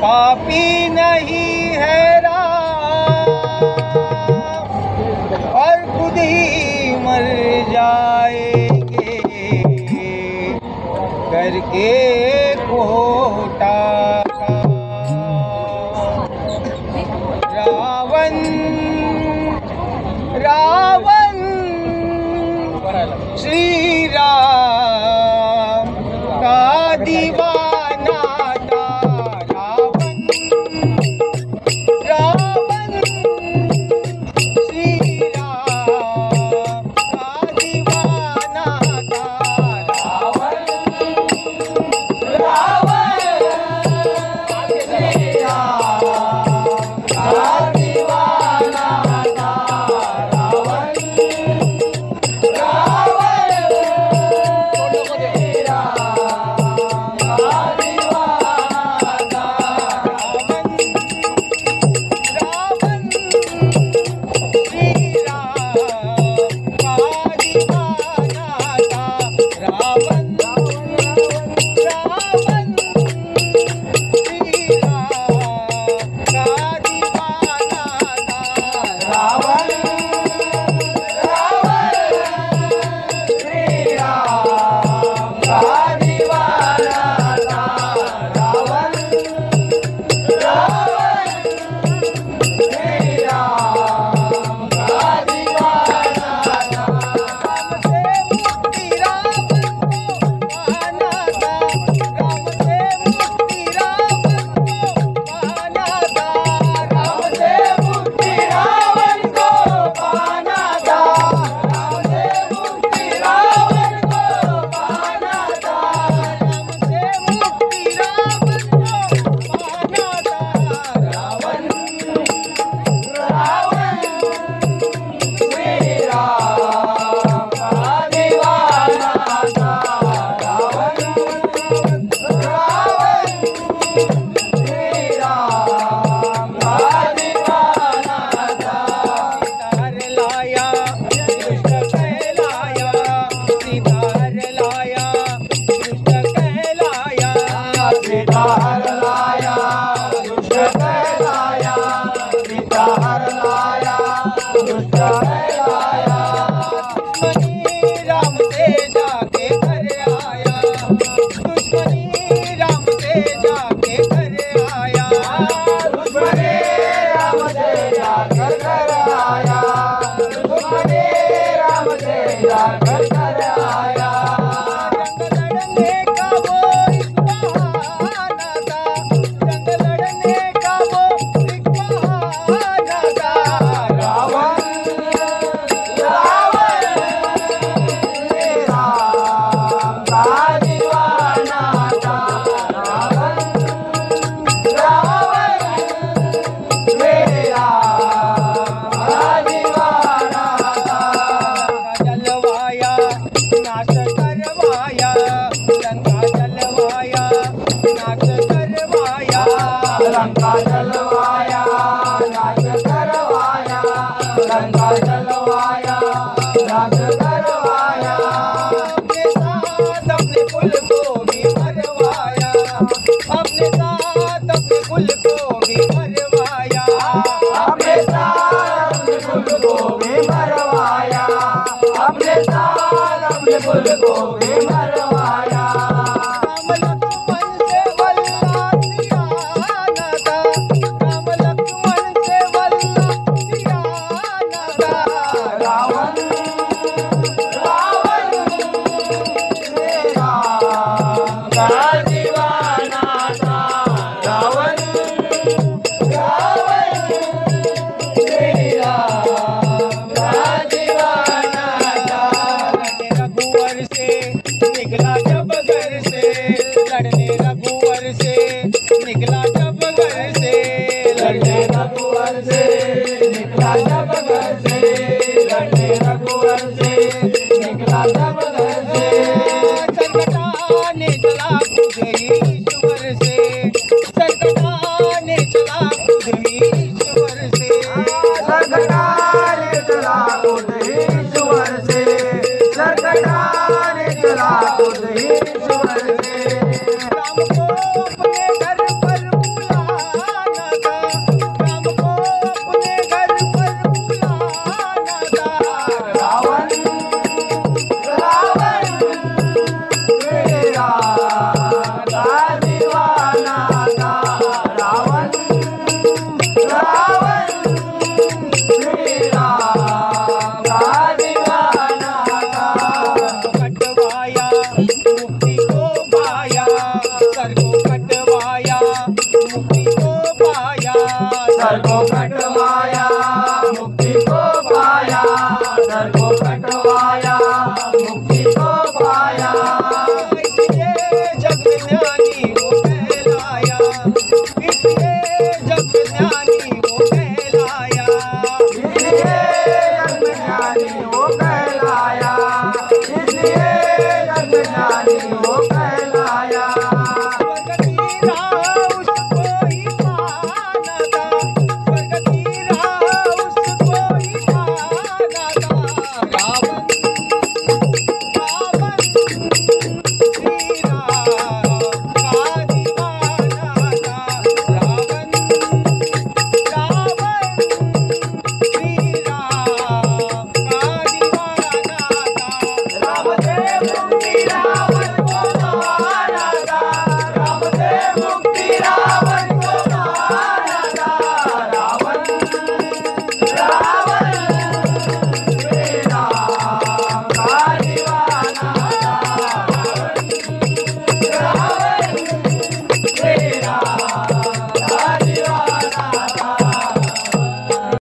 पापी नहीं है राम और खुद ही मर जाएंगे करके खोटा रावण रावण श्री राम का दीवाना था। रावण रावण श्री राम का दीवाना था। रावण रावण श्री राम का दीवाना था। रावण राम लक्ष्मण से वल्ला सियाना था। सर को कटवाया मुक्ति को पाया, सर को कटवाया मुक्ति को पाया। इसलिए जग ज्ञानी वो कहलाया, इसलिए जग ज्ञानी वो कहलाया, इसलिए जग ज्ञानी वो कहलाया, इसलिए जग ज्ञानी वो कहलाया। स्वर्ग की राह उसको ही पाना था, स्वर्ग की राह उसको ही पाना था। रावण रावण श्री राम का दीवाना था, रावण रावण श्री राम का दीवाना था। राम देव